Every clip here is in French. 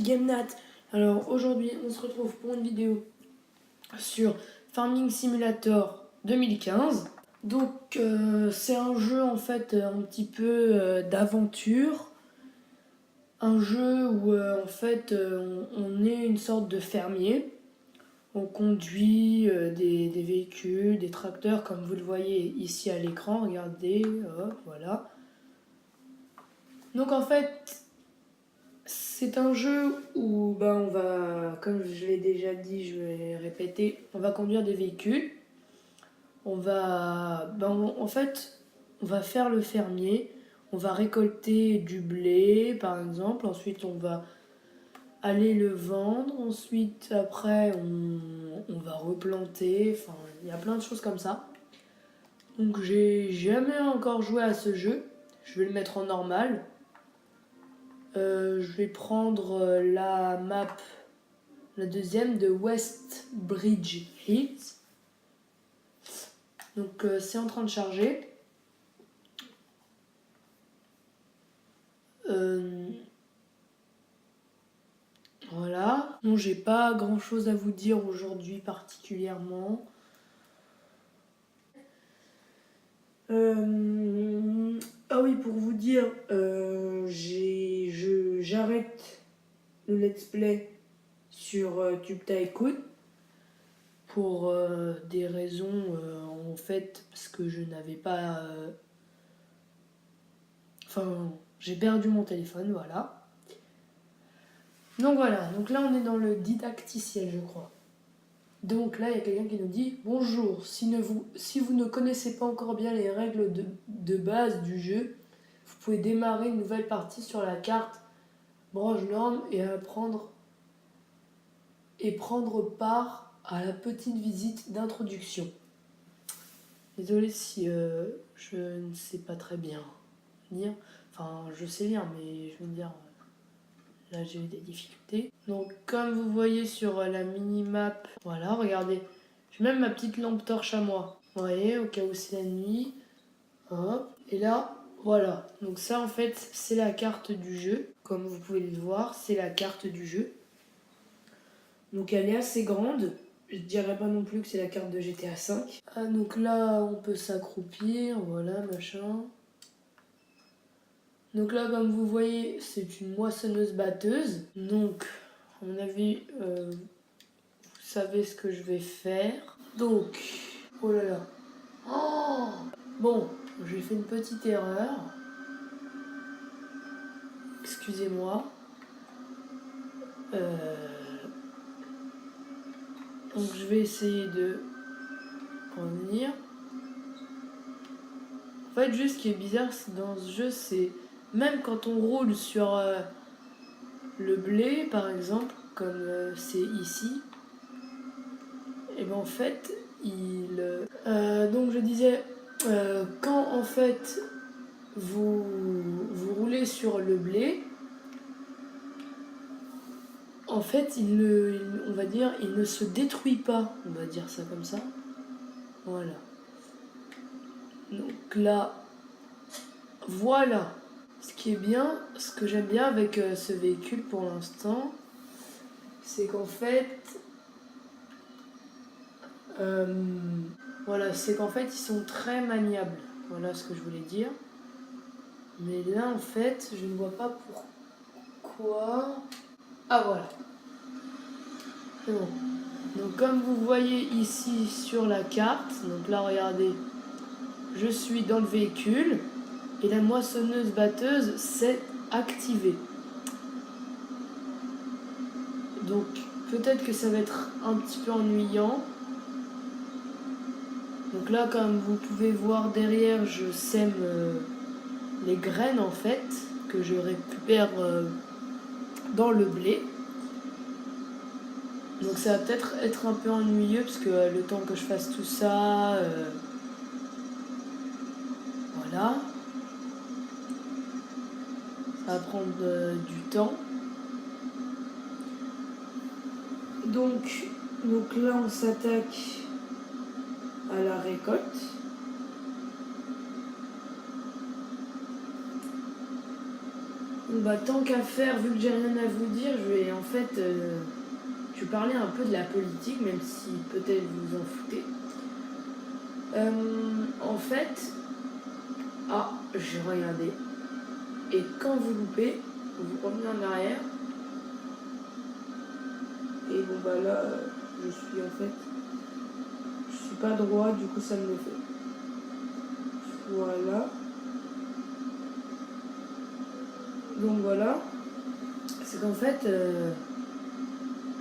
Gamenath. Alors aujourd'hui on se retrouve pour une vidéo sur Farming Simulator 2015. Donc c'est un jeu en fait un petit peu d'aventure. Un jeu où en fait on est une sorte de fermier. On conduit des véhicules, des tracteurs comme vous le voyez ici à l'écran. Regardez, hop, voilà. Donc en fait c'est un jeu où on va, comme je l'ai déjà dit, je vais répéter, on va conduire des véhicules. On va, en fait, on va faire le fermier. On va récolter du blé, par exemple. Ensuite, on va aller le vendre. Ensuite, après, on va replanter. Enfin, il y a plein de choses comme ça. Donc, j'ai jamais encore joué à ce jeu. Je vais le mettre en normal. Je vais prendre la map, la deuxième de West Bridge Hills. Donc c'est en train de charger. Voilà. Non, j'ai pas grand chose à vous dire aujourd'hui particulièrement. Ah oui, pour vous dire, j'arrête le let's play sur Tube Tycoon pour des raisons en fait parce que je n'avais pas j'ai perdu mon téléphone, voilà. Donc voilà, donc là on est dans le didacticiel je crois. Donc là il y a quelqu'un qui nous dit bonjour, si vous ne connaissez pas encore bien les règles de base du jeu, vous pouvez démarrer une nouvelle partie sur la carte Brojnorm et prendre part à la petite visite d'introduction. Désolé si je ne sais pas très bien lire. Enfin, je sais lire, mais je veux dire, là j'ai eu des difficultés. Donc, comme vous voyez sur la mini-map, voilà, regardez. J'ai même ma petite lampe torche à moi. Vous voyez, au cas où c'est la nuit. Hop. Et là, voilà. Donc ça, en fait, c'est la carte du jeu. Comme vous pouvez le voir, c'est la carte du jeu. Donc elle est assez grande. Je dirais pas non plus que c'est la carte de GTA V. Ah, donc là, on peut s'accroupir, voilà, machin. Donc là, comme vous voyez, c'est une moissonneuse-batteuse. Donc, à mon avis, vous savez ce que je vais faire. Donc, oh là là. Oh bon, j'ai fait une petite erreur. Excusez-moi. Donc, je vais essayer de revenir. En fait, juste ce qui est bizarre dans ce jeu, c'est même quand on roule sur le blé, par exemple, comme c'est ici, et ben en fait, donc je disais, quand en fait vous roulez sur le blé, en fait, on va dire, il ne se détruit pas, on va dire ça comme ça. Voilà. Donc là, voilà. Ce qui est bien, ce que j'aime bien avec ce véhicule pour l'instant, c'est qu'en fait, voilà, c'est qu'en fait, ils sont très maniables. Voilà ce que je voulais dire. Mais là, en fait, je ne vois pas pourquoi. Ah, voilà. C'est bon. Donc, comme vous voyez ici sur la carte, donc là, regardez, je suis dans le véhicule et la moissonneuse-batteuse s'est activée. Donc, peut-être que ça va être un petit peu ennuyant. Donc là, comme vous pouvez voir derrière, je sème les graines en fait que je récupère dans le blé. Donc ça va peut-être être un peu ennuyeux parce que le temps que je fasse tout ça, voilà, ça va prendre du temps. Donc là on s'attaque à la récolte. Donc, bah, tant qu'à faire, vu que j'ai rien à vous dire, je vais en fait je vais parler un peu de la politique, même si peut-être vous vous en foutez. En fait, j'ai regardé. Et quand vous loupez, vous revenez en arrière. Et bon bah là, je suis pas droit, du coup ça me le fait. Voilà. Donc voilà. C'est qu'en fait,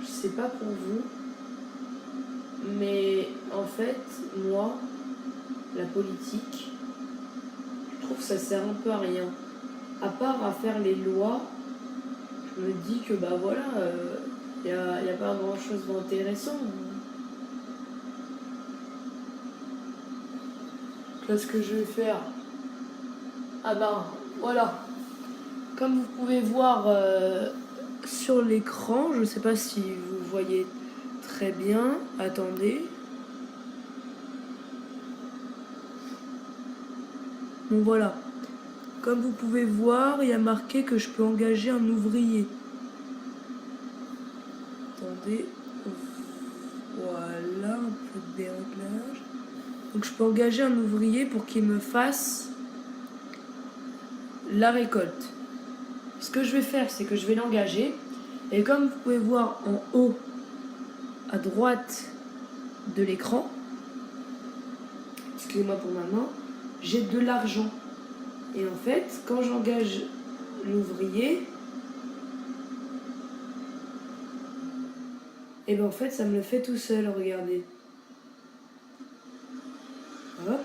je sais pas pour vous, mais en fait, moi, la politique, je trouve que ça sert un peu à rien. À part à faire les lois, je me dis que bah voilà, y a pas grand chose d'intéressant. Qu'est-ce que je vais faire? Ah ben voilà. Comme vous pouvez voir sur l'écran, je sais pas si vous voyez très bien. Attendez. Bon voilà. Comme vous pouvez voir, il y a marqué que je peux engager un ouvrier. Attendez. Voilà, un peu de déréglage. Donc je peux engager un ouvrier pour qu'il me fasse la récolte. Ce que je vais faire, c'est que je vais l'engager. Et comme vous pouvez voir en haut, à droite de l'écran, excusez-moi pour ma main, j'ai de l'argent. Et en fait, quand j'engage l'ouvrier, et ben en fait, ça me le fait tout seul, regardez. Hop.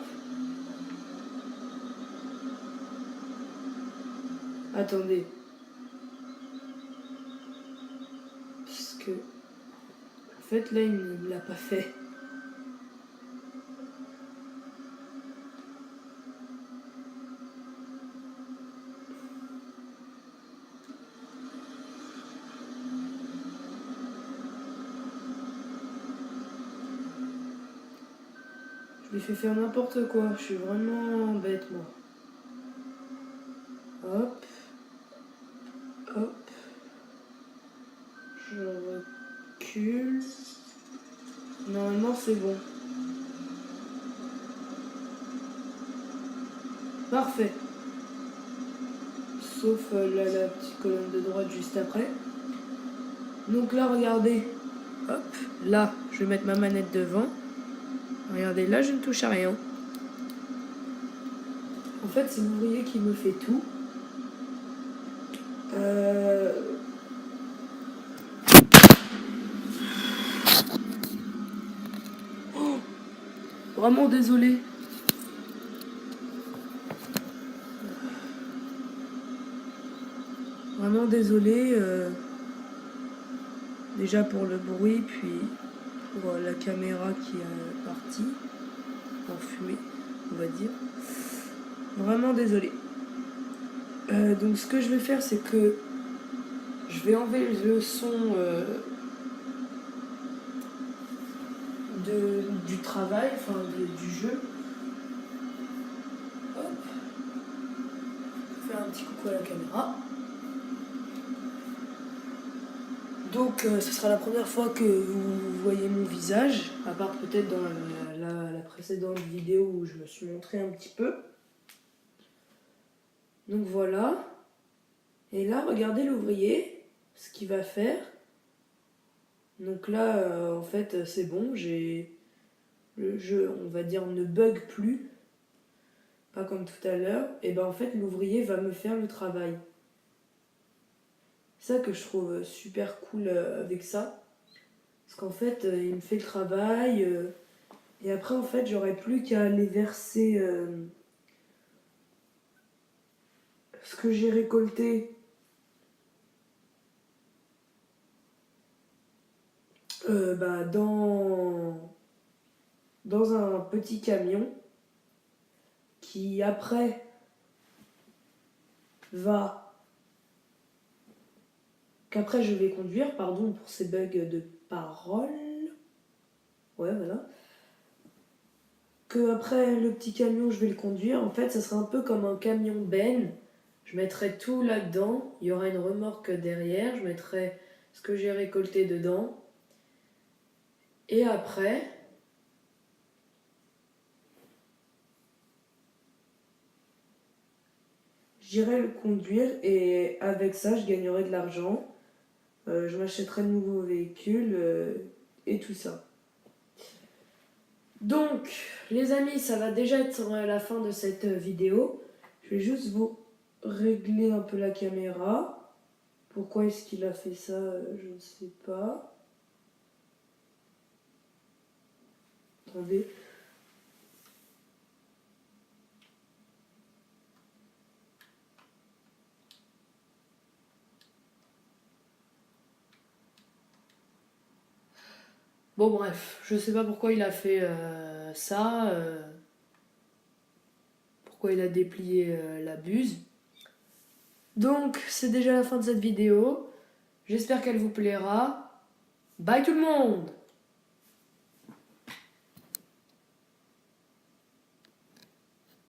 Attendez. Puisque, en fait, là, il ne me l'a pas fait. Je lui fais faire n'importe quoi. Je suis vraiment bête, moi. Hop. Hop. Je recule. Normalement, c'est bon. Parfait. Sauf là, la petite colonne de droite juste après. Donc là, regardez. Hop. Là, je vais mettre ma manette devant. Regardez, là, je ne touche à rien. En fait, c'est l'ouvrier qui me fait tout. Oh, vraiment désolé. Vraiment désolé. Déjà pour le bruit, puis pour la caméra qui est partie, en fumée, on va dire. Vraiment désolé. Donc ce que je vais faire, c'est que je vais enlever le son du travail, enfin du jeu. Hop. Faire un petit coucou à la caméra. Donc ce sera la première fois que vous voyez mon visage, à part peut-être dans la précédente vidéo où je me suis montré un petit peu. Donc voilà. Et là, regardez l'ouvrier, ce qu'il va faire. Donc là, en fait, c'est bon, le jeu, on va dire, ne bug plus. Pas comme tout à l'heure. Et ben en fait, l'ouvrier va me faire le travail. C'est ça que je trouve super cool avec ça. Parce qu'en fait, il me fait le travail. Et après, en fait, j'aurais plus qu'à aller verser ce que j'ai récolté bah, dans un petit camion qui après qu'après je vais conduire, pardon pour ces bugs de parole. Ouais, voilà. Que après le petit camion, je vais le conduire. En fait, ça sera un peu comme un camion ben. Je mettrai tout là-dedans. Il y aura une remorque derrière. Je mettrai ce que j'ai récolté dedans. Et après, j'irai le conduire et avec ça, je gagnerai de l'argent. Je m'achèterai de nouveaux véhicules et tout ça. Donc, les amis, ça va déjà être la fin de cette vidéo. Je vais juste vous régler un peu la caméra. Pourquoi est-ce qu'il a fait ça, je ne sais pas. Attendez. Bon bref, je sais pas pourquoi il a fait ça, pourquoi il a déplié la buse. Donc c'est déjà la fin de cette vidéo, j'espère qu'elle vous plaira. Bye tout le monde!